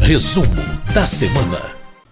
Resumo da semana.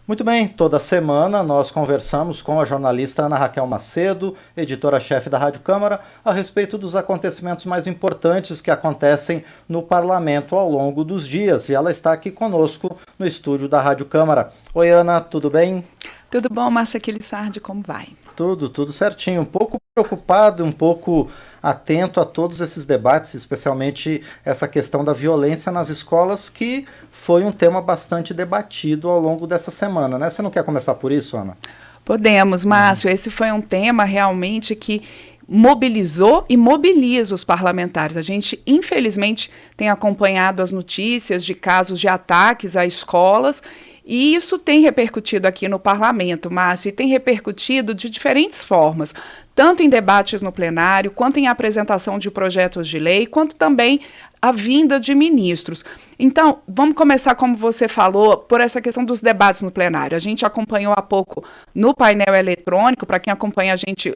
Muito bem, toda semana nós conversamos com a jornalista Ana Raquel Macedo, editora-chefe da Rádio Câmara, a respeito dos acontecimentos mais importantes que acontecem no Parlamento ao longo dos dias. E ela está aqui conosco no estúdio da Rádio Câmara. Oi, Ana, tudo bem? Tudo bom, Márcia Aquilissardi, como vai? Tudo certinho. Um pouco preocupado, um pouco atento a todos esses debates, especialmente essa questão da violência nas escolas, que foi um tema bastante debatido ao longo dessa semana, né? Você não quer começar por isso, Ana? Podemos, Márcio. Esse foi um tema realmente que mobilizou e mobiliza os parlamentares. A gente, infelizmente, tem acompanhado as notícias de casos de ataques a escolas. E isso tem repercutido aqui no parlamento, Márcio, e tem repercutido de diferentes formas, tanto em debates no plenário, quanto em apresentação de projetos de lei, quanto também a vinda de ministros. Então, vamos começar, como você falou, por essa questão dos debates no plenário. A gente acompanhou há pouco no painel eletrônico, para quem acompanha a gente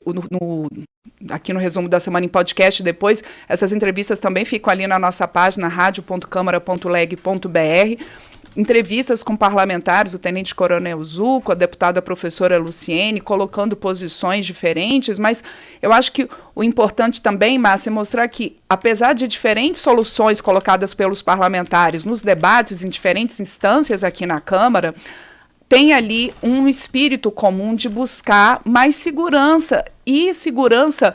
aqui no Resumo da Semana em podcast depois, essas entrevistas também ficam ali na nossa página, radio.câmara.leg.br, entrevistas com parlamentares, o tenente-coronel Zuco, a deputada professora Luciene, colocando posições diferentes, mas eu acho que o importante também, Márcia, é mostrar que, apesar de diferentes soluções colocadas pelos parlamentares nos debates em diferentes instâncias aqui na Câmara, tem ali um espírito comum de buscar mais segurança, e segurança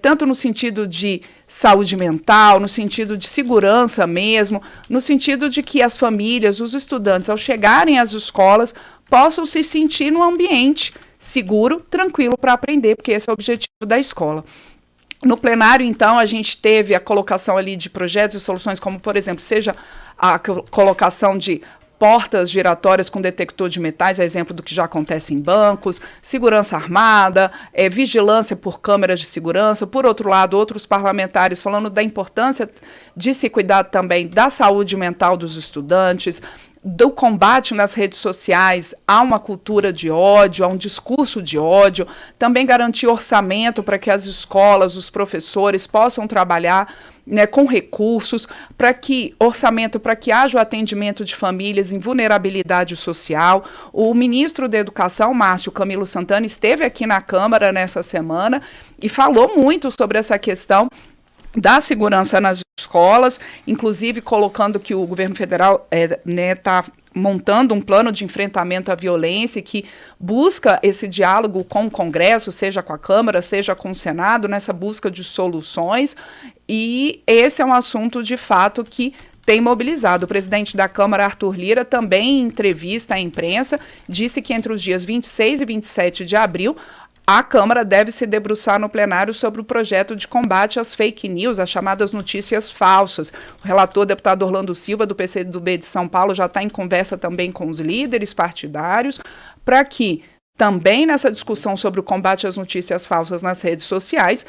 tanto no sentido de saúde mental, no sentido de segurança mesmo, no sentido de que as famílias, os estudantes, ao chegarem às escolas, possam se sentir num ambiente seguro, tranquilo para aprender, porque esse é o objetivo da escola. No plenário, então, a gente teve a colocação ali de projetos e soluções, como, por exemplo, seja a colocação de portas giratórias com detector de metais, a exemplo do que já acontece em bancos, segurança armada, vigilância por câmeras de segurança. Por outro lado, outros parlamentares falando da importância de se cuidar também da saúde mental dos estudantes, do combate nas redes sociais a uma cultura de ódio, a um discurso de ódio, também garantir orçamento para que as escolas, os professores possam trabalhar, né, com recursos, orçamento para que haja o atendimento de famílias em vulnerabilidade social. O ministro da Educação, Márcio Camilo Santana, esteve aqui na Câmara nessa semana e falou muito sobre essa questão da segurança nas escolas, inclusive colocando que o governo federal está montando um plano de enfrentamento à violência que busca esse diálogo com o Congresso, seja com a Câmara, seja com o Senado, nessa busca de soluções, e esse é um assunto, de fato, que tem mobilizado. O presidente da Câmara, Arthur Lira, também em entrevista à imprensa, disse que entre os dias 26 e 27 de abril, a Câmara deve se debruçar no plenário sobre o projeto de combate às fake news, as chamadas notícias falsas. O relator, deputado Orlando Silva, do PCdoB de São Paulo, já está em conversa também com os líderes partidários, para que também nessa discussão sobre o combate às notícias falsas nas redes sociais,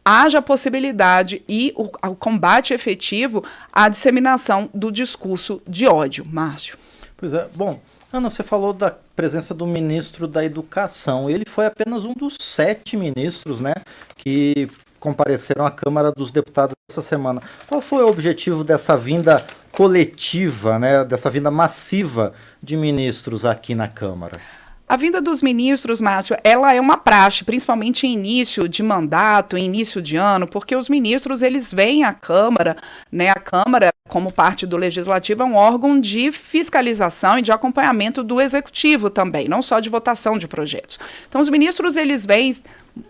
haja a possibilidade e o combate efetivo à disseminação do discurso de ódio. Márcio. Pois é, bom, Ana, você falou da presença do ministro da Educação. Ele foi apenas um dos 7 ministros, né, que compareceram à Câmara dos Deputados essa semana. Qual foi o objetivo dessa vinda coletiva, né, dessa vinda massiva de ministros aqui na Câmara? A vinda dos ministros, Márcio, ela é uma praxe, principalmente em início de mandato, em início de ano, porque os ministros, eles vêm à Câmara, né? A Câmara, como parte do Legislativo, é um órgão de fiscalização e de acompanhamento do Executivo também, não só de votação de projetos. Então, os ministros, eles vêm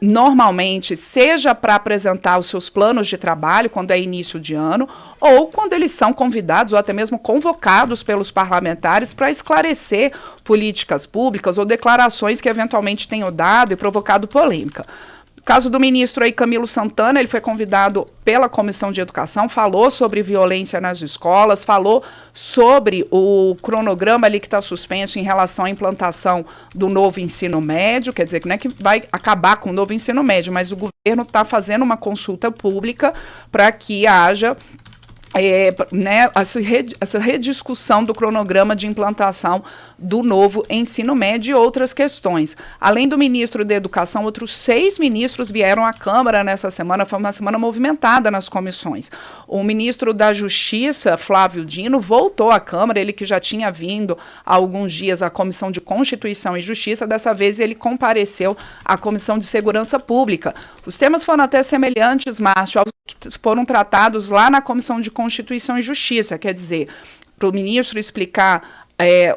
normalmente, seja para apresentar os seus planos de trabalho, quando é início de ano, ou quando eles são convidados ou até mesmo convocados pelos parlamentares para esclarecer políticas públicas ou declarações que eventualmente tenham dado e provocado polêmica. No caso do ministro aí, Camilo Santana, ele foi convidado pela Comissão de Educação, falou sobre violência nas escolas, falou sobre o cronograma ali que está suspenso em relação à implantação do novo ensino médio, quer dizer, que não é que vai acabar com o novo ensino médio, mas o governo está fazendo uma consulta pública para que haja essa rediscussão do cronograma de implantação do novo ensino médio e outras questões. Além do ministro da Educação, outros 6 ministros vieram à Câmara nessa semana, foi uma semana movimentada nas comissões. O ministro da Justiça, Flávio Dino, voltou à Câmara, ele que já tinha vindo há alguns dias à Comissão de Constituição e Justiça, dessa vez ele compareceu à Comissão de Segurança Pública. Os temas foram até semelhantes, Márcio, aos que foram tratados lá na Comissão de Constituição e Justiça, quer dizer, para o ministro explicar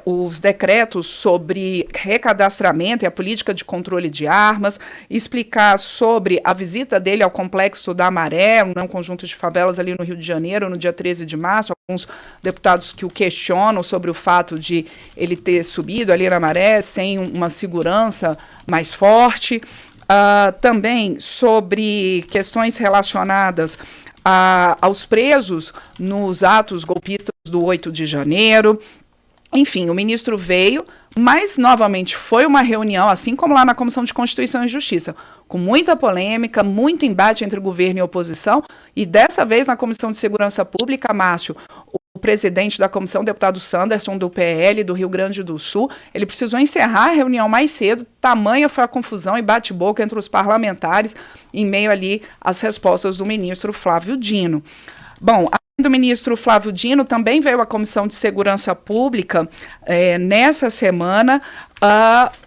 os decretos sobre recadastramento e a política de controle de armas, explicar sobre a visita dele ao Complexo da Maré, um conjunto de favelas ali no Rio de Janeiro, no dia 13 de março, alguns deputados que o questionam sobre o fato de ele ter subido ali na Maré sem uma segurança mais forte. Também sobre questões relacionadas aos presos nos atos golpistas do 8 de janeiro. Enfim, o ministro veio, mas novamente foi uma reunião, assim como lá na Comissão de Constituição e Justiça, com muita polêmica, muito embate entre governo e oposição, e dessa vez na Comissão de Segurança Pública, Márcio, o presidente da comissão, o deputado Sanderson, do PL, do Rio Grande do Sul, ele precisou encerrar a reunião mais cedo, tamanha foi a confusão e bate-boca entre os parlamentares, em meio ali às respostas do ministro Flávio Dino. Bom, além do ministro Flávio Dino, também veio à Comissão de Segurança Pública, nessa semana,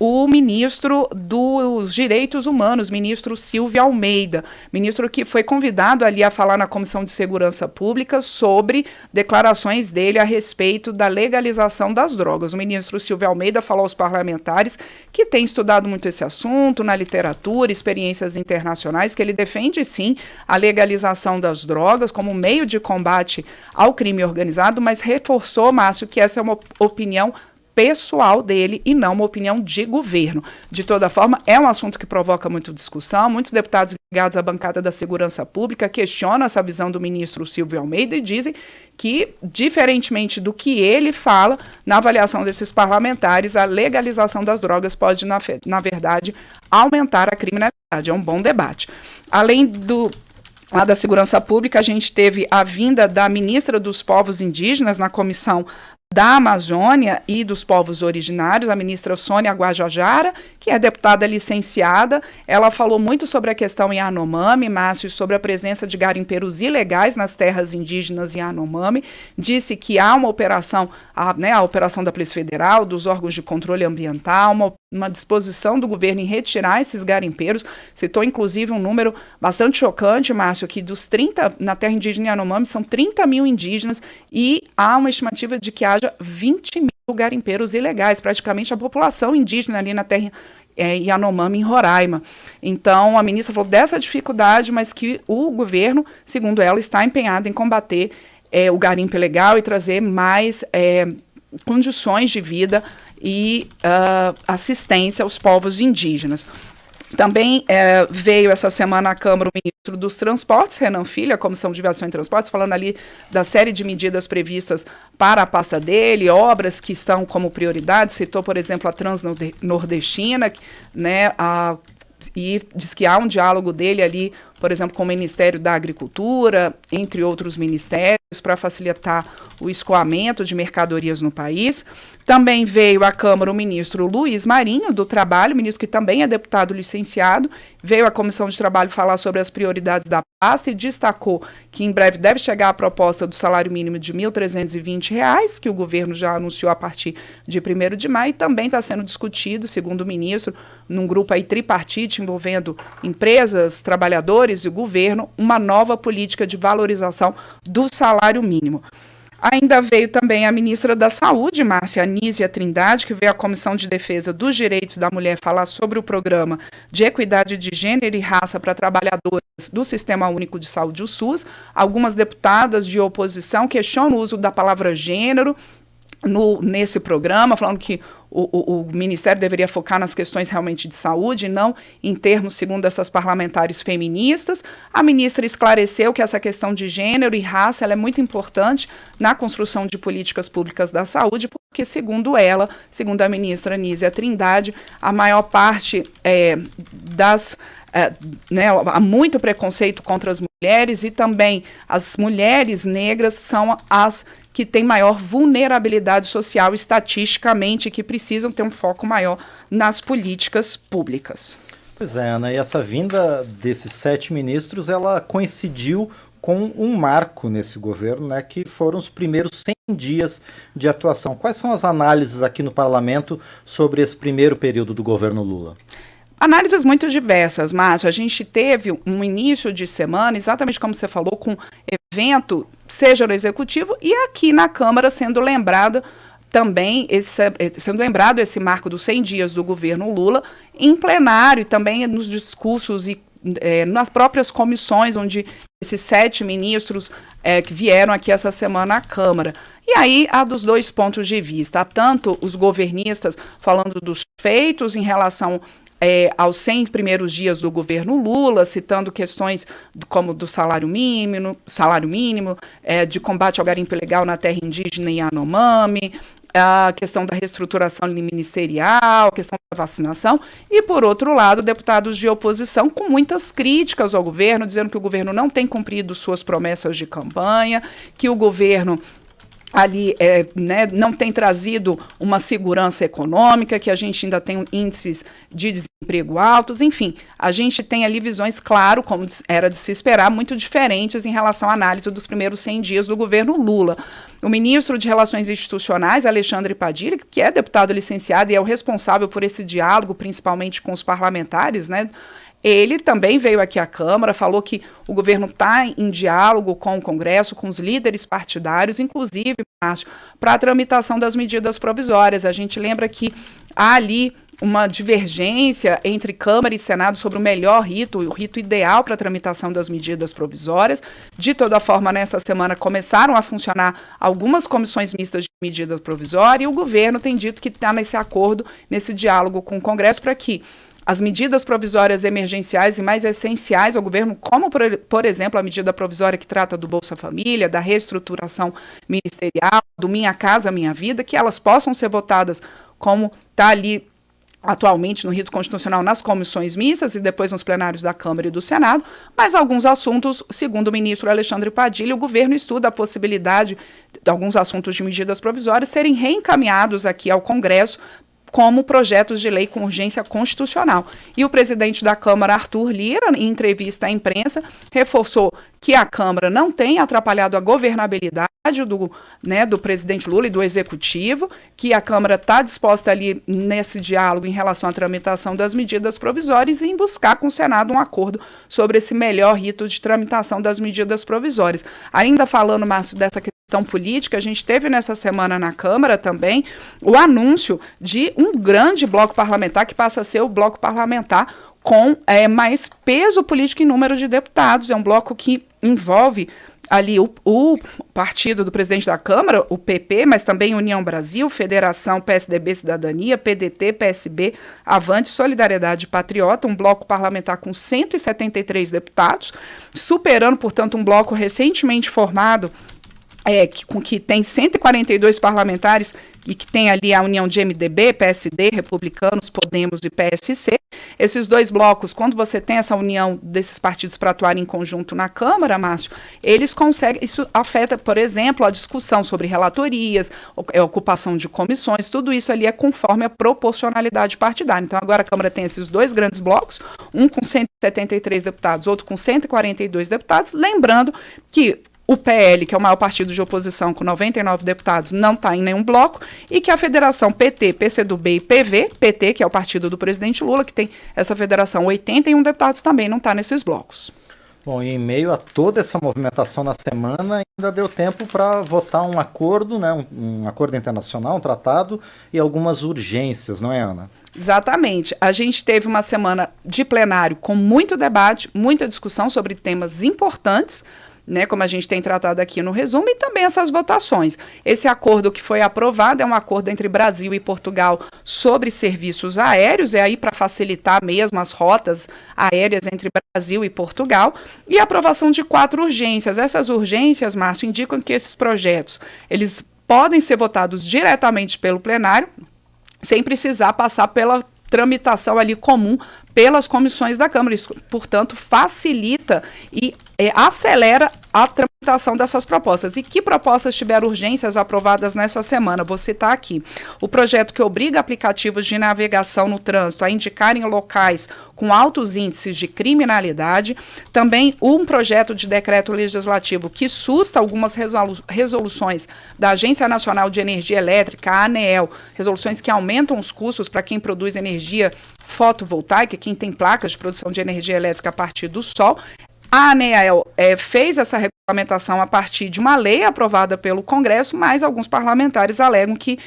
o ministro dos Direitos Humanos, ministro Silvio Almeida, ministro que foi convidado ali a falar na Comissão de Segurança Pública sobre declarações dele a respeito da legalização das drogas. O ministro Silvio Almeida falou aos parlamentares que tem estudado muito esse assunto na literatura, experiências internacionais, que ele defende sim a legalização das drogas como meio de combate ao crime organizado, mas reforçou, Márcio, que essa é uma opinião pessoal dele e não uma opinião de governo. De toda forma, é um assunto que provoca muita discussão. Muitos deputados ligados à bancada da Segurança Pública questionam essa visão do ministro Silvio Almeida e dizem que, diferentemente do que ele fala, na avaliação desses parlamentares, a legalização das drogas pode, na verdade, aumentar a criminalidade. É um bom debate. Além lá da Segurança Pública, a gente teve a vinda da ministra dos Povos Indígenas na Comissão da Amazônia e dos Povos Originários, a ministra Sônia Guajajara, que é deputada licenciada. Ela falou muito sobre a questão Yanomami, Márcio, sobre a presença de garimpeiros ilegais nas terras indígenas Yanomami. Disse que há uma operação, a operação da Polícia Federal, dos órgãos de controle ambiental, uma disposição do governo em retirar esses garimpeiros. Citou, inclusive, um número bastante chocante, Márcio, que dos 30, na terra indígena Yanomami, são 30 mil indígenas e há uma estimativa de que haja 20 mil garimpeiros ilegais, praticamente a população indígena ali na terra Yanomami, em Roraima. Então, a ministra falou dessa dificuldade, mas que o governo, segundo ela, está empenhado em combater o garimpo ilegal e trazer mais condições de vida e assistência aos povos indígenas. Também veio essa semana à Câmara o ministro dos Transportes, Renan Filho, a Comissão de Viação e Transportes, falando ali da série de medidas previstas para a pasta dele, obras que estão como prioridade. Citou, por exemplo, a Transnordestina, né, e diz que há um diálogo dele ali, por exemplo, com o Ministério da Agricultura, entre outros ministérios, para facilitar o escoamento de mercadorias no país. Também veio à Câmara o ministro Luiz Marinho, do Trabalho, ministro que também é deputado licenciado, veio à Comissão de Trabalho falar sobre as prioridades da pasta e destacou que em breve deve chegar a proposta do salário mínimo de R$ 1.320, que o governo já anunciou a partir de 1º de maio, e também está sendo discutido, segundo o ministro, num grupo aí tripartite envolvendo empresas, trabalhadores e o governo, uma nova política de valorização do salário mínimo. Ainda veio também a ministra da Saúde, Márcia Anísia Trindade, que veio à Comissão de Defesa dos Direitos da Mulher falar sobre o programa de equidade de gênero e raça para trabalhadoras do Sistema Único de Saúde, o SUS. Algumas deputadas de oposição questionam o uso da palavra gênero nesse programa, falando que o Ministério deveria focar nas questões realmente de saúde e não em termos, segundo essas parlamentares feministas. A ministra esclareceu que essa questão de gênero e raça ela é muito importante na construção de políticas públicas da saúde, porque, segundo a ministra Anísia Trindade, a maior parte das né, há muito preconceito contra as mulheres, e também as mulheres negras são as que têm maior vulnerabilidade social estatisticamente, que precisam ter um foco maior nas políticas públicas. Pois é, Ana, e essa vinda desses 7 ministros, ela coincidiu com um marco nesse governo, né, que foram os primeiros 100 dias de atuação. Quais são as análises aqui no parlamento sobre esse primeiro período do governo Lula? Análises muito diversas, Márcio. A gente teve um início de semana, exatamente como você falou, com evento, seja no Executivo e aqui na Câmara, sendo lembrado também esse marco dos 100 dias do governo Lula em plenário e também nos discursos e nas próprias comissões, onde esses 7 ministros que vieram aqui essa semana à Câmara. E aí há dos dois pontos de vista. Há tanto os governistas falando dos feitos em relação aos 100 primeiros dias do governo Lula, citando questões como do salário mínimo, de combate ao garimpo ilegal na terra indígena e Yanomami, a questão da reestruturação ministerial, a questão da vacinação, e, por outro lado, deputados de oposição com muitas críticas ao governo, dizendo que o governo não tem cumprido suas promessas de campanha, que o governo ali não tem trazido uma segurança econômica, que a gente ainda tem índices de desemprego altos, enfim, a gente tem ali visões, claro, como era de se esperar, muito diferentes em relação à análise dos primeiros 100 dias do governo Lula. O ministro de Relações Institucionais, Alexandre Padilha, que é deputado licenciado e é o responsável por esse diálogo, principalmente com os parlamentares, né? Ele também veio aqui à Câmara, falou que o governo está em diálogo com o Congresso, com os líderes partidários, inclusive, Márcio, para a tramitação das medidas provisórias. A gente lembra que há ali uma divergência entre Câmara e Senado sobre o melhor rito, o rito ideal para a tramitação das medidas provisórias. De toda forma, nessa semana começaram a funcionar algumas comissões mistas de medida provisória, e o governo tem dito que está nesse acordo, nesse diálogo com o Congresso, para que as medidas provisórias emergenciais e mais essenciais ao governo, como, por exemplo, a medida provisória que trata do Bolsa Família, da reestruturação ministerial, do Minha Casa Minha Vida, que elas possam ser votadas como está ali atualmente no rito constitucional nas comissões mistas e depois nos plenários da Câmara e do Senado, mas alguns assuntos, segundo o ministro Alexandre Padilha, o governo estuda a possibilidade de alguns assuntos de medidas provisórias serem reencaminhados aqui ao Congresso como projetos de lei com urgência constitucional. E o presidente da Câmara, Arthur Lira, em entrevista à imprensa, reforçou que a Câmara não tem atrapalhado a governabilidade do presidente Lula e do Executivo, que a Câmara está disposta ali nesse diálogo em relação à tramitação das medidas provisórias e em buscar com o Senado um acordo sobre esse melhor rito de tramitação das medidas provisórias. Ainda falando, Márcio, dessa questão política, a gente teve nessa semana na Câmara também o anúncio de um grande bloco parlamentar que passa a ser o bloco parlamentar com mais peso político em número de deputados. É um bloco que envolve ali o partido do presidente da Câmara, o PP, mas também União Brasil, Federação, PSDB, Cidadania, PDT, PSB, Avante, Solidariedade Patriota, um bloco parlamentar com 173 deputados, superando, portanto, um bloco recentemente formado que tem 142 parlamentares e que tem ali a união de MDB, PSD, Republicanos, Podemos e PSC. Esses dois blocos, quando você tem essa união desses partidos para atuar em conjunto na Câmara, Márcio, eles conseguem, isso afeta, por exemplo, a discussão sobre relatorias, ocupação de comissões, tudo isso ali é conforme a proporcionalidade partidária. Então agora a Câmara tem esses dois grandes blocos, um com 173 deputados, outro com 142 deputados, lembrando que o PL, que é o maior partido de oposição, com 99 deputados, não está em nenhum bloco, e que a federação PT, PCdoB e PV, PT, que é o partido do presidente Lula, que tem essa federação, 81 deputados, também não está nesses blocos. Bom, e em meio a toda essa movimentação na semana, ainda deu tempo para votar um acordo, né, um acordo internacional, um tratado, e algumas urgências, não é, Ana? Exatamente. A gente teve uma semana de plenário com muito debate, muita discussão sobre temas importantes, como a gente tem tratado aqui no resumo, e também essas votações. Esse acordo que foi aprovado é um acordo entre Brasil e Portugal sobre serviços aéreos, é aí para facilitar mesmo as rotas aéreas entre Brasil e Portugal, e a aprovação de 4 urgências. Essas urgências, Márcio, indicam que esses projetos, eles podem ser votados diretamente pelo plenário, sem precisar passar pela tramitação ali comum pelas comissões da Câmara. Isso, portanto, facilita e acelera a tramitação dessas propostas. E que propostas tiveram urgências aprovadas nessa semana? Vou citar aqui. O projeto que obriga aplicativos de navegação no trânsito a indicarem locais com altos índices de criminalidade. Também um projeto de decreto legislativo que susta algumas resoluções da Agência Nacional de Energia Elétrica, a ANEEL, resoluções que aumentam os custos para quem produz energia fotovoltaica, quem tem placas de produção de energia elétrica a partir do sol. A ANEEL fez essa regulamentação a partir de uma lei aprovada pelo Congresso, mas alguns parlamentares alegam que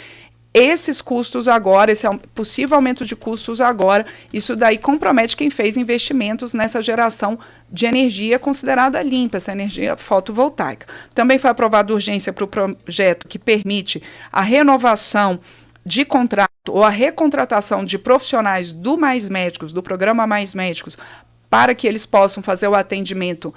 esses custos agora, esse possível aumento de custos agora, isso daí compromete quem fez investimentos nessa geração de energia considerada limpa, essa energia fotovoltaica. Também foi aprovada urgência para o projeto que permite a renovação de contrato ou a recontratação de profissionais do Mais Médicos, do programa Mais Médicos, para que eles possam fazer o atendimento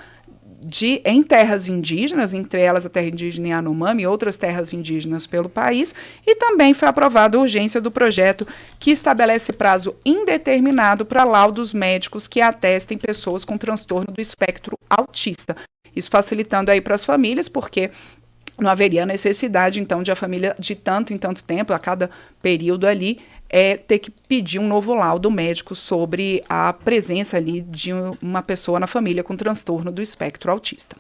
em terras indígenas, entre elas a terra indígena Yanomami e outras terras indígenas pelo país, e também foi aprovada a urgência do projeto que estabelece prazo indeterminado para laudos médicos que atestem pessoas com transtorno do espectro autista. Isso facilitando aí para as famílias, porque não haveria necessidade, então, de a família, de tanto em tanto tempo, a cada período ali, ter que pedir um novo laudo médico sobre a presença ali de uma pessoa na família com transtorno do espectro autista.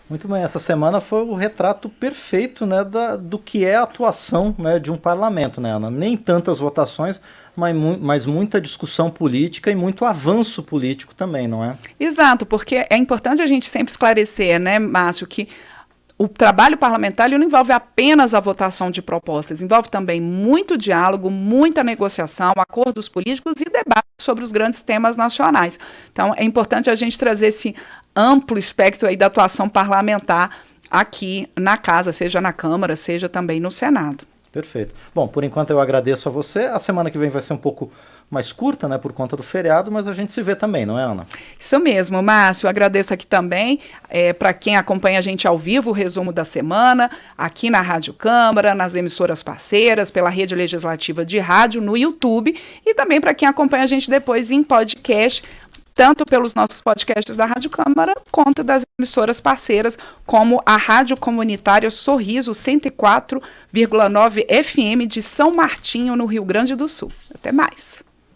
Muito bem, essa semana foi o retrato perfeito, né, do que é a atuação, né, de um parlamento, né, Ana? Nem tantas votações, mas muita discussão política e muito avanço político também, não é? Exato, porque é importante a gente sempre esclarecer, né, Márcio, que o trabalho parlamentar não envolve apenas a votação de propostas, envolve também muito diálogo, muita negociação, acordos políticos e debate sobre os grandes temas nacionais. Então, é importante a gente trazer esse amplo espectro aí da atuação parlamentar aqui na casa, seja na Câmara, seja também no Senado. Perfeito. Bom, por enquanto eu agradeço a você. A semana que vem vai ser um pouco mais curta, né, por conta do feriado, mas a gente se vê também, não é, Ana? Isso mesmo, Márcio. Eu agradeço aqui também para quem acompanha a gente ao vivo, o resumo da semana, aqui na Rádio Câmara, nas emissoras parceiras, pela Rede Legislativa de Rádio, no YouTube, e também para quem acompanha a gente depois em podcast, tanto pelos nossos podcasts da Rádio Câmara, quanto das emissoras parceiras, como a Rádio Comunitária Sorriso 104,9 FM de São Martinho, no Rio Grande do Sul. Até mais.